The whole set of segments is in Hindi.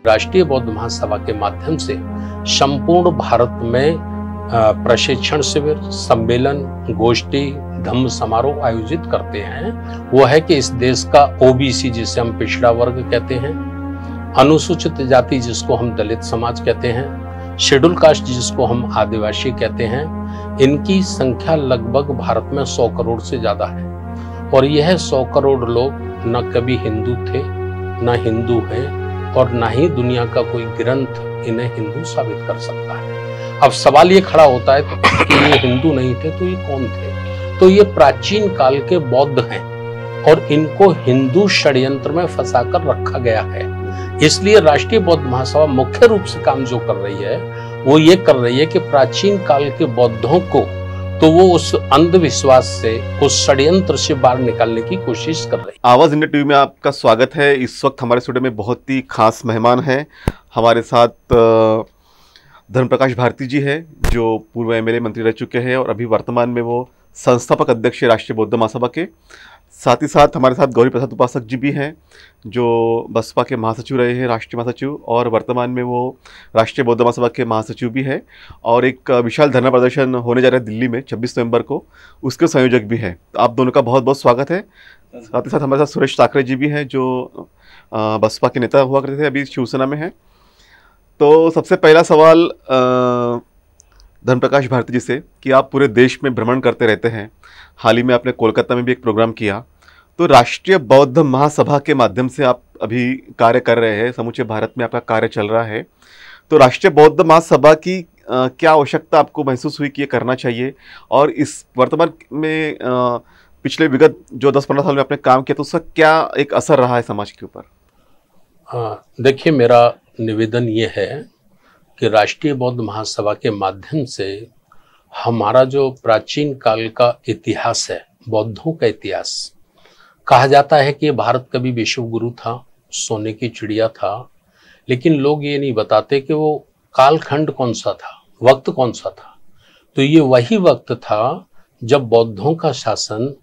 राष्ट्रीय बौद्ध महासभा के माध्यम से संपूर्ण भारत में प्रशिक्षण शिविर, सम्मेलन, गोष्ठी, धम्म समारोह आयोजित करते हैं। वो है कि इस देश का ओबीसी जिसे हम पिछड़ा वर्ग कहते हैं, अनुसूचित जाति जिसको हम दलित समाज कहते हैं, शेड्यूल कास्ट जिसको हम आदिवासी कहते हैं, इनकी संख्या लगभग भारत में 100 करोड़ से ज्यादा है। और यह 100 करोड़ लोग न कभी हिंदू थे, न हिंदू हैं, और न ही दुनिया का कोई ग्रंथ इन्हें हिंदू साबित कर सकता है। अब सवाल ये खड़ा होता है कि ये हिंदू नहीं थे तो ये कौन थे? तो ये प्राचीन काल के बौद्ध हैं और इनको हिंदू षड्यंत्र में फंसाकर रखा गया है। इसलिए राष्ट्रीय बौद्ध महासभा मुख्य रूप से काम जो कर रही है वो ये कर रही है कि प्राचीन काल के बौद्धों को तो वो उस अंधविश्वास से, उस षड्यंत्र से बाहर निकालने की कोशिश कर रही है। आवाज इंडिया टीवी में आपका स्वागत है। इस वक्त हमारे स्टूडियो में बहुत ही खास मेहमान हैं। हमारे साथ धर्मप्रकाश भारती जी हैं, जो पूर्व एमएलए मंत्री रह चुके हैं और अभी वर्तमान में वो संस्थापक अध्यक्ष राष्ट्रीय बौद्ध महासभा के। साथ ही साथ हमारे साथ गौरी प्रसाद उपासक जी भी हैं, जो बसपा के महासचिव रहे हैं, राष्ट्रीय महासचिव, और वर्तमान में वो राष्ट्रीय बौद्ध महासभा के महासचिव भी हैं। और एक विशाल धरना प्रदर्शन होने जा रहा है दिल्ली में 26 नवंबर को, उसके संयोजक भी हैं। आप दोनों का बहुत बहुत स्वागत है। साथ ही साथ हमारे साथ सुरेश ठाकरे जी भी हैं, जो बसपा के नेता हुआ करते थे, अभी शिवसेना में हैं। तो सबसे पहला सवाल धर्मप्रकाश भारती जी से कि आप पूरे देश में भ्रमण करते रहते हैं, हाल ही में आपने कोलकाता में भी एक प्रोग्राम किया, तो राष्ट्रीय बौद्ध महासभा के माध्यम से आप अभी कार्य कर रहे हैं, समूचे भारत में आपका कार्य चल रहा है। तो राष्ट्रीय बौद्ध महासभा की क्या आवश्यकता आपको महसूस हुई कि ये करना चाहिए, और इस वर्तमान में पिछले विगत जो 10-15 साल में आपने काम किया तो उसका क्या एक असर रहा है समाज के ऊपर? देखिए, मेरा निवेदन ये है कि राष्ट्रीय बौद्ध महासभा के माध्यम से हमारा जो प्राचीन काल का इतिहास है, बौद्धों का इतिहास, कहा जाता है कि भारत कभी विश्व गुरु था, सोने की चिड़िया था, लेकिन लोग ये नहीं बताते कि वो कालखंड कौन सा था, वक्त कौन सा था। तो ये वही वक्त था जब बौद्धों का शासन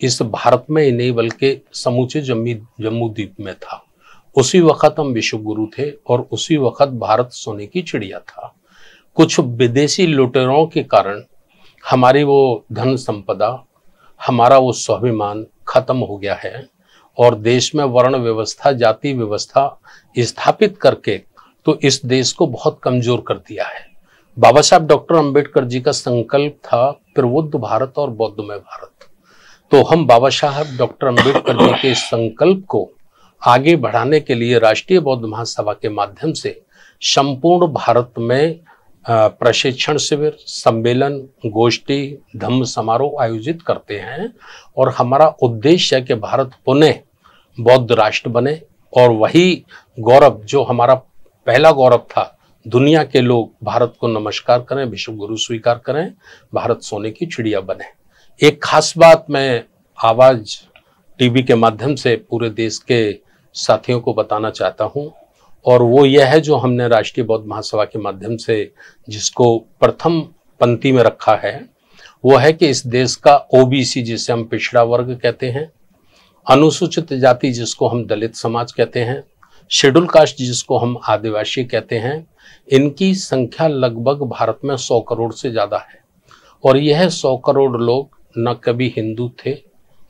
इस भारत में ही नहीं बल्कि समूचे जम्मू द्वीप में था। उसी वक्त हम विश्व गुरु थे और उसी वक्त भारत सोने की चिड़िया था। कुछ विदेशी लुटेरों के कारण हमारी वो धन संपदा, हमारा वो स्वाभिमान खत्म हो गया है और देश में वर्ण व्यवस्था, जाति व्यवस्था स्थापित करके तो इस देश को बहुत कमजोर कर दिया है। बाबा साहब डॉक्टर अंबेडकर जी का संकल्प था प्रबुद्ध भारत और बौद्धमय भारत। तो हम बाबा साहब डॉक्टर अंबेडकर जी के इस संकल्प को आगे बढ़ाने के लिए राष्ट्रीय बौद्ध महासभा के माध्यम से संपूर्ण भारत में प्रशिक्षण शिविर, सम्मेलन, गोष्ठी, धम्म समारोह आयोजित करते हैं। और हमारा उद्देश्य है कि भारत पुनः बौद्ध राष्ट्र बने और वही गौरव जो हमारा पहला गौरव था, दुनिया के लोग भारत को नमस्कार करें, विश्व गुरु स्वीकार करें, भारत सोने की चिड़िया बने। एक खास बात मैं आवाज टीवी के माध्यम से पूरे देश के साथियों को बताना चाहता हूं, और वो यह है जो हमने राष्ट्रीय बौद्ध महासभा के माध्यम से जिसको प्रथम पंक्ति में रखा है, वो है कि इस देश का ओबीसी जिसे हम पिछड़ा वर्ग कहते हैं, अनुसूचित जाति जिसको हम दलित समाज कहते हैं, शेड्यूल कास्ट जिसको हम आदिवासी कहते हैं, इनकी संख्या लगभग भारत में 100 करोड़ से ज्यादा है। और यह 100 करोड़ लोग न कभी हिंदू थे,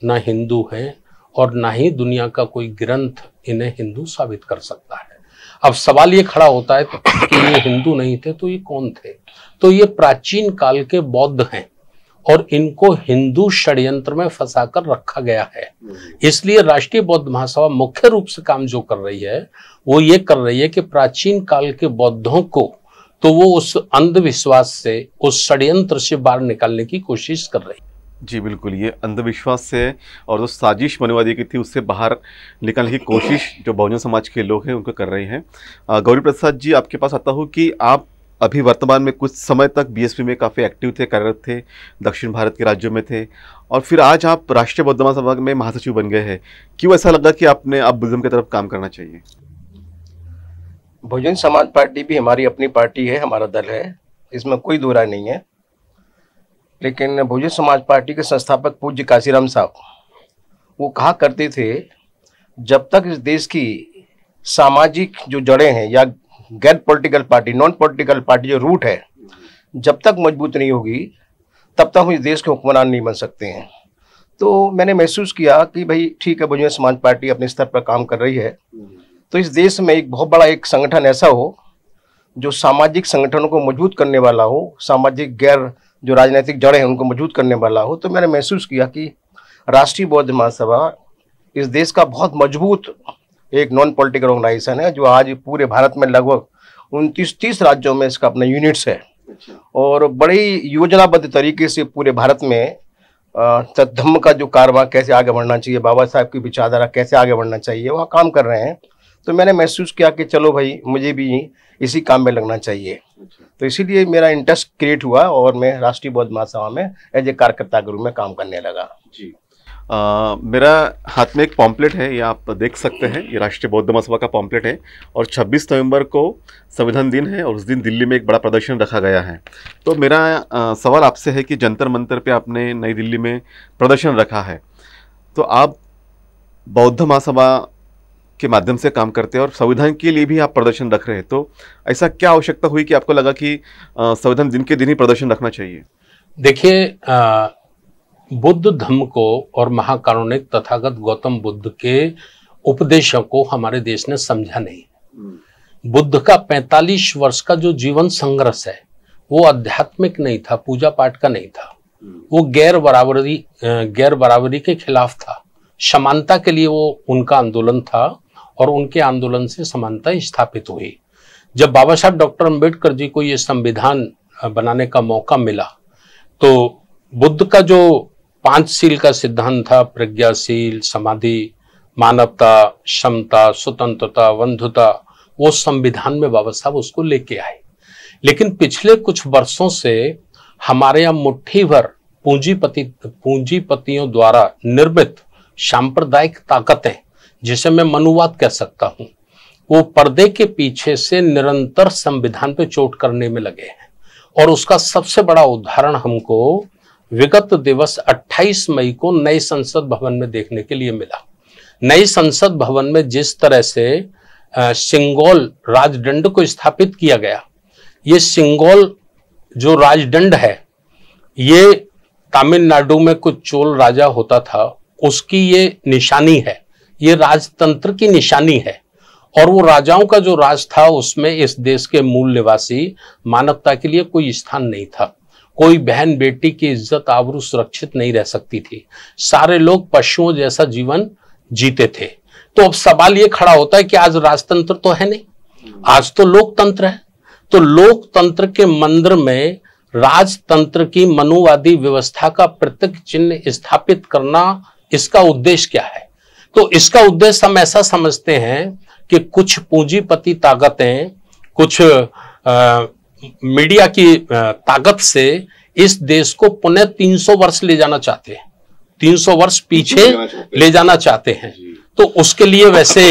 न हिंदू हैं, और ना ही दुनिया का कोई ग्रंथ इन्हें हिंदू साबित कर सकता है। अब सवाल ये खड़ा होता है कि ये हिंदू नहीं थे तो ये कौन थे? तो ये प्राचीन काल के बौद्ध हैं और इनको हिंदू षड्यंत्र में फंसाकर रखा गया है। इसलिए राष्ट्रीय बौद्ध महासभा मुख्य रूप से काम जो कर रही है वो ये कर रही है कि प्राचीन काल के बौद्धों को तो वो उस अंधविश्वास से, उस षड्यंत्र से बाहर निकालने की कोशिश कर रही है। जी बिल्कुल, ये अंधविश्वास से और जो साजिश मनोवादी की थी उससे बाहर निकलने की कोशिश जो बहुजन समाज के लोग हैं उनको कर रहे हैं। गौरी प्रसाद जी, आपके पास आता हूँ कि आप अभी वर्तमान में कुछ समय तक बीएसपी में काफ़ी एक्टिव थे, कार्यरत थे, दक्षिण भारत के राज्यों में थे, और फिर आज आप राष्ट्रीय बौद्ध महासभा में महासचिव बन गए हैं। क्यों ऐसा लगा कि आपने अब बुद्धिज्म की तरफ काम करना चाहिए? बहुजन समाज पार्टी भी हमारी अपनी पार्टी है, हमारा दल है, इसमें कोई दो राय नहीं है। लेकिन बहुजन समाज पार्टी के संस्थापक पूज्य काशीराम साहब वो कहा करते थे, जब तक इस देश की सामाजिक जो जड़ें हैं या गैर political party, non political party जो रूट है, जब तक मजबूत नहीं होगी तब तक हम इस देश के हुक्मरान नहीं बन सकते हैं। तो मैंने महसूस किया कि भाई ठीक है, बहुजन समाज पार्टी अपने स्तर पर काम कर रही है, तो इस देश में एक बहुत बड़ा एक संगठन ऐसा हो जो सामाजिक संगठनों को मजबूत करने वाला हो, सामाजिक गैर जो राजनीतिक जड़ें हैं उनको मजबूत करने वाला हो। तो मैंने महसूस किया कि राष्ट्रीय बौद्ध महासभा इस देश का बहुत मजबूत एक नॉन पॉलिटिकल ऑर्गेनाइजेशन है, जो आज पूरे भारत में लगभग 29-30 राज्यों में इसका अपना यूनिट्स है और बड़ी योजनाबद्ध तरीके से पूरे भारत में धम्म का जो कारवां कैसे आगे बढ़ना चाहिए, बाबा साहब की विचारधारा कैसे आगे बढ़ना चाहिए, वहाँ काम कर रहे हैं। तो मैंने महसूस किया कि चलो भाई, मुझे भी इसी काम में लगना चाहिए। तो इसीलिए मेरा इंटरेस्ट क्रिएट हुआ और मैं राष्ट्रीय बौद्ध महासभा में एज ए कार्यकर्ता के रूप में काम करने लगा जी। मेरा हाथ में एक पॉम्पलेट है, ये आप देख सकते हैं, ये राष्ट्रीय बौद्ध महासभा का पॉम्पलेट है और 26 नवंबर को संविधान दिन है और उस दिन दिल्ली में एक बड़ा प्रदर्शन रखा गया है। तो मेरा सवाल आपसे है कि जंतर मंतर पे आपने नई दिल्ली में प्रदर्शन रखा है, तो आप बौद्ध महासभा के माध्यम से काम करते हैं और संविधान के लिए भी आप प्रदर्शन रख रहे हैं, तो ऐसा क्या आवश्यकता हुई कि आपको लगा कि संविधान दिन के दिन ही प्रदर्शन रखना चाहिए? देखिए, बुद्ध धम्म को और महाकारुणिक तथागत गौतम बुद्ध के उपदेशों को हमारे देश ने समझा नहीं। बुद्ध का 45 वर्ष का जो जीवन संघर्ष है वो आध्यात्मिक नहीं था, पूजा पाठ का नहीं था, वो गैर बराबरी के खिलाफ था। समानता के लिए वो उनका आंदोलन था और उनके आंदोलन से समानता स्थापित हुई। जब बाबा साहब डॉक्टर अंबेडकर जी को ये संविधान बनाने का मौका मिला तो बुद्ध का जो 5 शील का सिद्धांत था, प्रज्ञाशील, समाधि, मानवता, क्षमता, स्वतंत्रता, बंधुता, वो संविधान में बाबा साहब उसको लेके आए। लेकिन पिछले कुछ वर्षों से हमारे यहाँ मुट्ठी भर पूंजीपतियों द्वारा निर्मित सांप्रदायिक ताकतें, जिसे मैं मनुवाद कह सकता हूं, वो पर्दे के पीछे से निरंतर संविधान पे चोट करने में लगे हैं। और उसका सबसे बड़ा उदाहरण हमको विगत दिवस 28 मई को नए संसद भवन में देखने के लिए मिला। नए संसद भवन में जिस तरह से सिंगोल राजदंड को स्थापित किया गया, ये सिंगोल जो राजदंड है ये तमिलनाडु में कुछ चोल राजा होता था, उसकी ये निशानी है, ये राजतंत्र की निशानी है। और वो राजाओं का जो राज था उसमें इस देश के मूल निवासी मानवता के लिए कोई स्थान नहीं था। कोई बहन बेटी की इज्जत आबरू सुरक्षित नहीं रह सकती थी। सारे लोग पशुओं जैसा जीवन जीते थे। तो अब सवाल ये खड़ा होता है कि आज राजतंत्र तो है नहीं, आज तो लोकतंत्र है। तो लोकतंत्र के मंदिर में राजतंत्र की मनुवादी व्यवस्था का प्रतीक चिन्ह स्थापित करना, इसका उद्देश्य क्या है? तो इसका उद्देश्य हम ऐसा समझते हैं कि कुछ पूंजीपति ताकतें, कुछ मीडिया की ताकत से इस देश को पुनः 300 वर्ष ले जाना चाहते हैं, 300 वर्ष पीछे ले जाना चाहते हैं। तो उसके लिए वैसे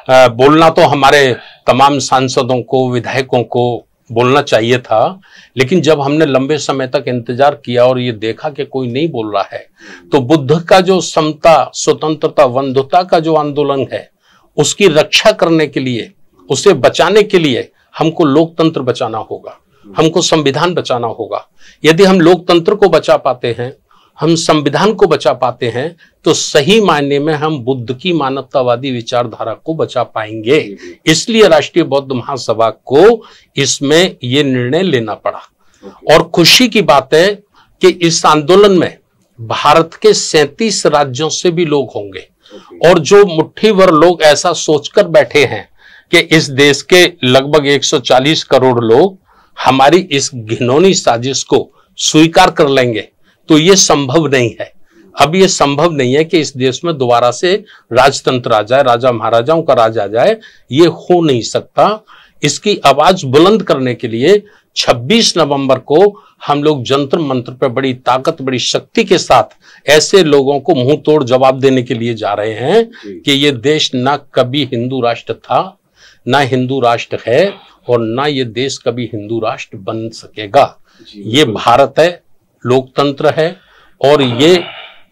बोलना तो हमारे तमाम सांसदों को, विधायकों को बोलना चाहिए था, लेकिन जब हमने लंबे समय तक इंतजार किया और ये देखा कि कोई नहीं बोल रहा है, तो बुद्ध का जो समता, स्वतंत्रता, बंधुता का जो आंदोलन है, उसकी रक्षा करने के लिए, उसे बचाने के लिए हमको लोकतंत्र बचाना होगा, हमको संविधान बचाना होगा। यदि हम लोकतंत्र को बचा पाते हैं, हम संविधान को बचा पाते हैं, तो सही मायने में हम बुद्ध की मानवतावादी विचारधारा को बचा पाएंगे। इसलिए राष्ट्रीय बौद्ध महासभा को इसमें ये निर्णय लेना पड़ा। और खुशी की बात है कि इस आंदोलन में भारत के 37 राज्यों से भी लोग होंगे। और जो मुट्ठी भर लोग ऐसा सोचकर बैठे हैं कि इस देश के लगभग 140 करोड़ लोग हमारी इस घिनौनी साजिश को स्वीकार कर लेंगे, तो ये संभव नहीं है। अब ये संभव नहीं है कि इस देश में दोबारा से राजतंत्र आ जाए, राजा महाराजाओं का राज आ जाए, ये हो नहीं सकता। इसकी आवाज बुलंद करने के लिए 26 नवंबर को हम लोग जंतर मंत्र पर बड़ी ताकत, बड़ी शक्ति के साथ ऐसे लोगों को मुंह तोड़ जवाब देने के लिए जा रहे हैं कि ये देश ना कभी हिंदू राष्ट्र था, ना हिंदू राष्ट्र है, और ना ये देश कभी हिंदू राष्ट्र बन सकेगा। ये भारत है, लोकतंत्र है, और ये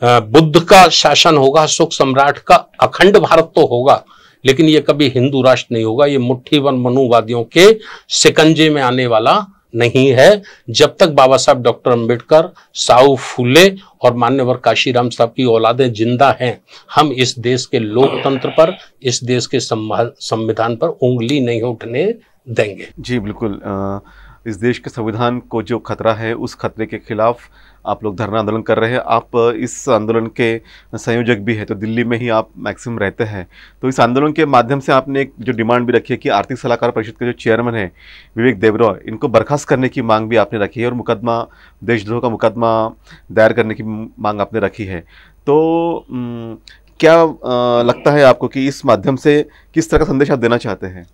बुद्ध का शासन होगा, सुख सम्राट का अखंड भारत तो होगा, लेकिन ये कभी हिंदू राष्ट्र नहीं होगा। ये मुट्ठीबंद मनुवादियों के शिकंजे में आने वाला नहीं है। जब तक बाबा साहब डॉक्टर अंबेडकर, साहू फूले और मान्यवर काशीराम साहब की औलादें जिंदा हैं, हम इस देश के लोकतंत्र पर, इस देश के संविधान पर उंगली नहीं उठने देंगे। जी बिल्कुल। इस देश के संविधान को जो खतरा है, उस खतरे के खिलाफ आप लोग धरना आंदोलन कर रहे हैं। आप इस आंदोलन के संयोजक भी हैं, तो दिल्ली में ही आप मैक्सिमम रहते हैं। तो इस आंदोलन के माध्यम से आपने एक जो डिमांड भी रखी है कि आर्थिक सलाहकार परिषद के जो चेयरमैन हैं विवेक देबरॉय, इनको बर्खास्त करने की मांग भी आपने रखी है और मुकदमा, देशद्रोह का मुकदमा दायर करने की मांग आपने रखी है। तो क्या लगता है आपको कि इस माध्यम से किस तरह का संदेश आप देना चाहते हैं?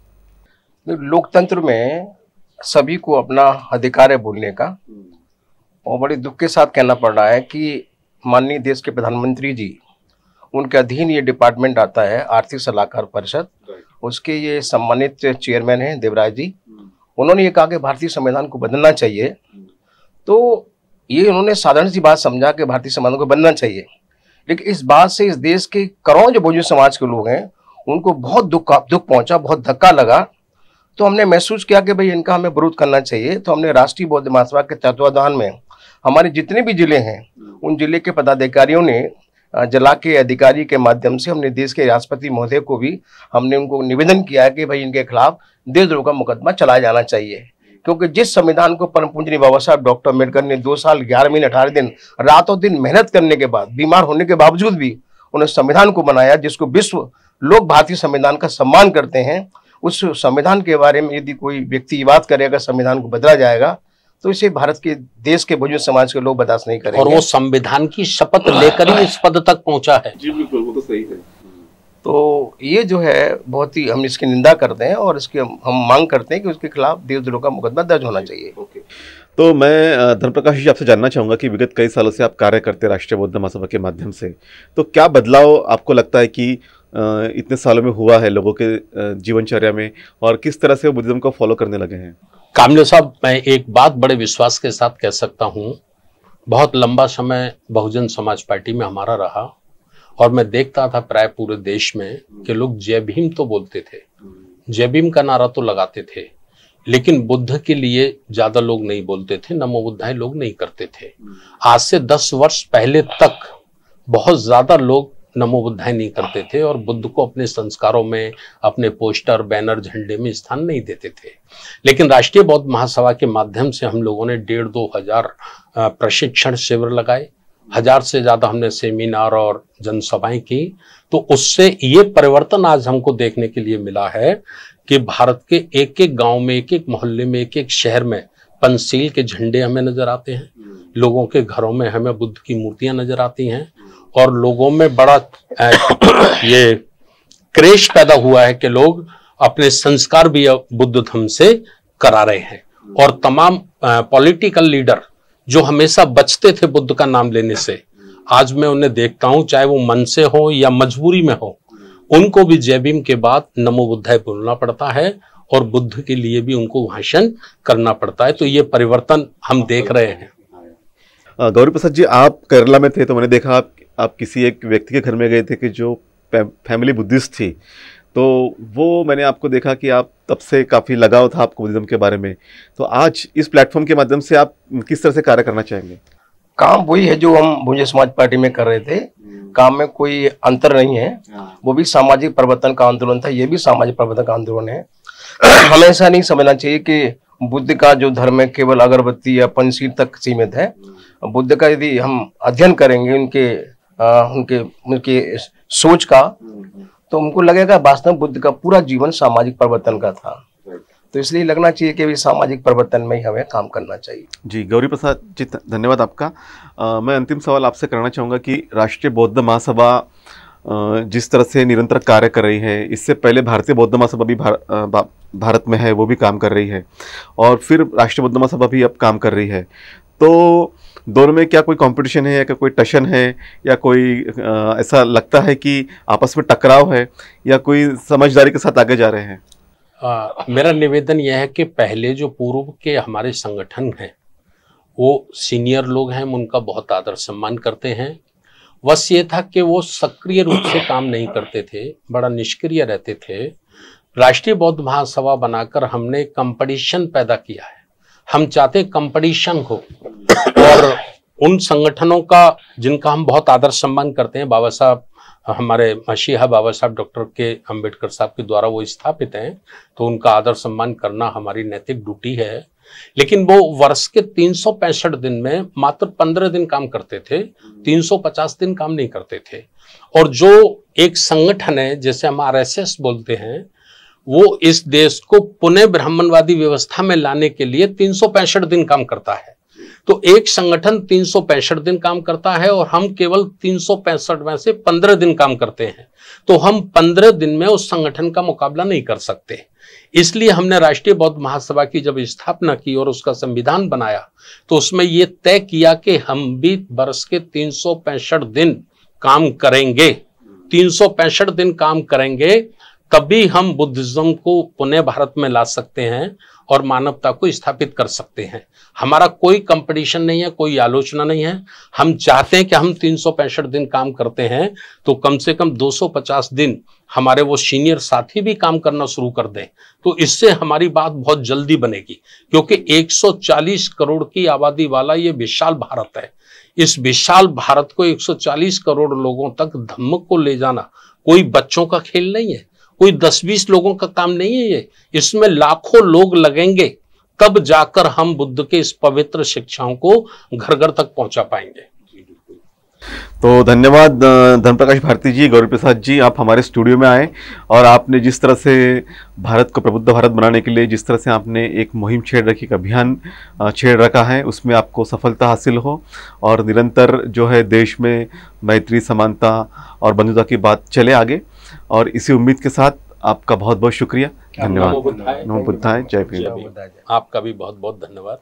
लोकतंत्र में सभी को अपना अधिकार है बोलने का, और बड़े दुख के साथ कहना पड़ रहा है कि माननीय देश के प्रधानमंत्री जी, उनके अधीन ये डिपार्टमेंट आता है आर्थिक सलाहकार परिषद, उसके ये सम्मानित चेयरमैन हैं देवराज जी। उन्होंने ये कहा कि भारतीय संविधान को बदलना चाहिए। तो ये उन्होंने साधारण सी बात समझा कि भारतीय संविधान को बदलना चाहिए, लेकिन इस बात से इस देश के करोड़ों जो बहुजन समाज के लोग हैं उनको बहुत दुख पहुंचा, बहुत धक्का लगा। तो हमने महसूस किया कि भाई इनका हमें विरोध करना चाहिए। तो हमने राष्ट्रीय बौद्ध महासभा के तत्वावधान में हमारे जितने भी जिले हैं, उन जिले के पदाधिकारियों ने जिला के अधिकारी के माध्यम से हमने देश के राष्ट्रपति महोदय को भी हमने उनको निवेदन किया है कि भाई इनके खिलाफ देशद्रोह का मुकदमा चलाया जाना चाहिए। क्योंकि जिस संविधान को परम पूजनीय बाबा साहब डॉक्टर अम्बेडकर ने 2 साल 11 महीने 18 दिन रातों दिन मेहनत करने के बाद, बीमार होने के बावजूद भी उन्होंने संविधान को बनाया, जिसको विश्व लोग भारतीय संविधान का सम्मान करते हैं। उस संविधान के बारे में यदि कोई व्यक्ति बात करेगा संविधान को बदला जाएगा, तो इसे भारत के देश के बहुजन समाज के लोग बर्दाश्त नहीं करेंगे। और वो संविधान की शपथ लेकर ही इस पद तक पहुंचा है। जी बिल्कुल, वो तो सही है। तो ये जो है बहुत ही हम इसकी निंदा करते हैं और इसकी हम मांग करते हैं कि उसके खिलाफ देशद्रोह का मुकदमा दर्ज होना चाहिए। तो मैं धर्मप्रकाश जी आपसे जानना चाहूँगा कि विगत कई सालों से आप कार्य करते हैं राष्ट्रीय बौद्ध महासभा के माध्यम से, तो क्या बदलाव आपको लगता है कि इतने सालों में हुआ है लोगों के जीवनचर्या में, और किस तरह से वो बुद्धिज्म को फॉलो करने लगे हैं? कामले साहब, मैं एक बात बड़े विश्वास के साथ कह सकता हूँ, बहुत लंबा समय बहुजन समाज पार्टी में हमारा रहा और मैं देखता था प्राय पूरे देश में कि लोग जय भीम तो बोलते थे, जय भीम का नारा तो लगाते थे, लेकिन बुद्ध के लिए ज्यादा लोग नहीं बोलते थे, नमो बुद्धाय लोग नहीं करते थे। आज से 10 वर्ष पहले तक बहुत ज्यादा लोग नमो बुद्धाय नहीं करते थे और बुद्ध को अपने संस्कारों में, अपने पोस्टर, बैनर, झंडे में स्थान नहीं देते थे। लेकिन राष्ट्रीय बौद्ध महासभा के माध्यम से हम लोगों ने 1,500-2 हजार प्रशिक्षण शिविर लगाए, 1000 से ज्यादा हमने सेमिनार और जनसभाएं की। तो उससे ये परिवर्तन आज हमको देखने के लिए मिला है कि भारत के एक एक गांव में, एक एक मोहल्ले में, एक एक शहर में पंचशील के झंडे हमें नजर आते हैं, लोगों के घरों में हमें बुद्ध की मूर्तियां नजर आती हैं और लोगों में बड़ा ये क्रेज पैदा हुआ है कि लोग अपने संस्कार भी बुद्ध धर्म से करा रहे हैं। और तमाम पॉलिटिकल लीडर जो हमेशा बचते थे बुद्ध का नाम लेने से, आज मैं उन्हें देखता हूं, चाहे वो मन से हो या मजबूरी में हो, उनको भी जय भीम के बाद नमो बुद्धाय बोलना पड़ता है और बुद्ध के लिए भी उनको भाषण करना पड़ता है। तो ये परिवर्तन हम देख रहे हैं। गौरी प्रसाद जी, आप केरला में थे तो मैंने देखा आप किसी एक व्यक्ति के घर में गए थे कि जो फैमिली बुद्धिस्ट थी, तो वो मैंने आपको देखा कि आप तब से काफ़ी लगाव था आपको बुद्धिज्म के बारे में। तो आज इस प्लेटफॉर्म के माध्यम से आप किस तरह से कार्य करना चाहेंगे? काम वही है जो हम बहुजन समाज पार्टी में कर रहे थे, काम में कोई अंतर नहीं है। वो भी सामाजिक परिवर्तन का आंदोलन था, ये भी सामाजिक परिवर्तन का आंदोलन है। हमेशा नहीं समझना चाहिए कि बुद्ध का जो धर्म है केवल अगरबत्ती या पंचशील तक सीमित है। बुद्ध का यदि हम अध्ययन करेंगे उनके सोच का, तो उनको लगेगा वास्तव में बुद्ध का पूरा जीवन सामाजिक परिवर्तन का था। तो इसलिए लगना चाहिए कि सामाजिक परिवर्तन में ही हमें काम करना चाहिए। जी गौरी प्रसाद जी, धन्यवाद आपका। मैं अंतिम सवाल आपसे करना चाहूँगा कि राष्ट्रीय बौद्ध महासभा जिस तरह से निरंतर कार्य कर रही है, इससे पहले भारतीय बौद्ध महासभा भी भारत में है, वो भी काम कर रही है, और फिर राष्ट्रीय बौद्ध महासभा भी अब काम कर रही है। तो दोनों में क्या कोई कंपटीशन है या कोई टशन है या कोई ऐसा लगता है कि आपस में टकराव है या कोई समझदारी के साथ आगे जा रहे हैं? मेरा निवेदन यह है कि पहले जो पूर्व के हमारे संगठन हैं वो सीनियर लोग हैं, हम उनका बहुत आदर सम्मान करते हैं बस ये था कि वो सक्रिय रूप से काम नहीं करते थे, बड़ा निष्क्रिय रहते थे। राष्ट्रीय बौद्ध महासभा बनाकर हमने कंपटीशन पैदा किया है। हम चाहते कंपटीशन हो, और उन संगठनों का जिनका हम बहुत आदर सम्मान करते हैं, बाबा साहब हमारे मसीहा बाबा साहब डॉक्टर के अंबेडकर साहब के द्वारा वो स्थापित हैं, तो उनका आदर सम्मान करना हमारी नैतिक ड्यूटी है। लेकिन वो वर्ष के 365 दिन में मात्र 15 दिन काम करते थे, 350 दिन काम नहीं करते थे। और जो एक संगठन है, जैसे हम RSS बोलते हैं, वो इस देश को पुनः ब्राह्मणवादी व्यवस्था में लाने के लिए 365 दिन काम करता है। तो एक संगठन 365 दिन काम करता है और हम केवल 365 में से 15 दिन काम करते हैं, तो हम 15 दिन में उस संगठन का मुकाबला नहीं कर सकते। इसलिए हमने राष्ट्रीय बौद्ध महासभा की जब स्थापना की और उसका संविधान बनाया, तो उसमें ये तय किया कि हम भी वर्ष के 365 दिन काम करेंगे। 365 दिन काम करेंगे, तभी हम बुद्धिज्म को पुनः भारत में ला सकते हैं और मानवता को स्थापित कर सकते हैं। हमारा कोई कंपटीशन नहीं है, कोई आलोचना नहीं है। हम चाहते हैं कि हम 365 दिन काम करते हैं, तो कम से कम 250 दिन हमारे वो सीनियर साथी भी काम करना शुरू कर दें, तो इससे हमारी बात बहुत जल्दी बनेगी। क्योंकि 140 करोड़ की आबादी वाला ये विशाल भारत है। इस विशाल भारत को 140 करोड़ लोगों तक धम्म को ले जाना कोई बच्चों का खेल नहीं है, कोई 10-20 लोगों का काम नहीं है ये। इसमें लाखों लोग लगेंगे, तब जाकर हम बुद्ध के इस पवित्र शिक्षाओं को घर घर तक पहुंचा पाएंगे। तो धन्यवाद धर्मप्रकाश भारती जी, गौरी प्रसाद जी, आप हमारे स्टूडियो में आए और आपने जिस तरह से भारत को प्रबुद्ध भारत बनाने के लिए जिस तरह से आपने एक मुहिम छेड़ रखी, एक अभियान छेड़ रखा है, उसमें आपको सफलता हासिल हो और निरंतर जो है देश में मैत्री, समानता और बंधुता की बात चले आगे। और इसी उम्मीद के साथ आपका बहुत बहुत शुक्रिया, धन्यवाद। नमो बुद्धाय, जय भीम। आपका भी बहुत बहुत धन्यवाद।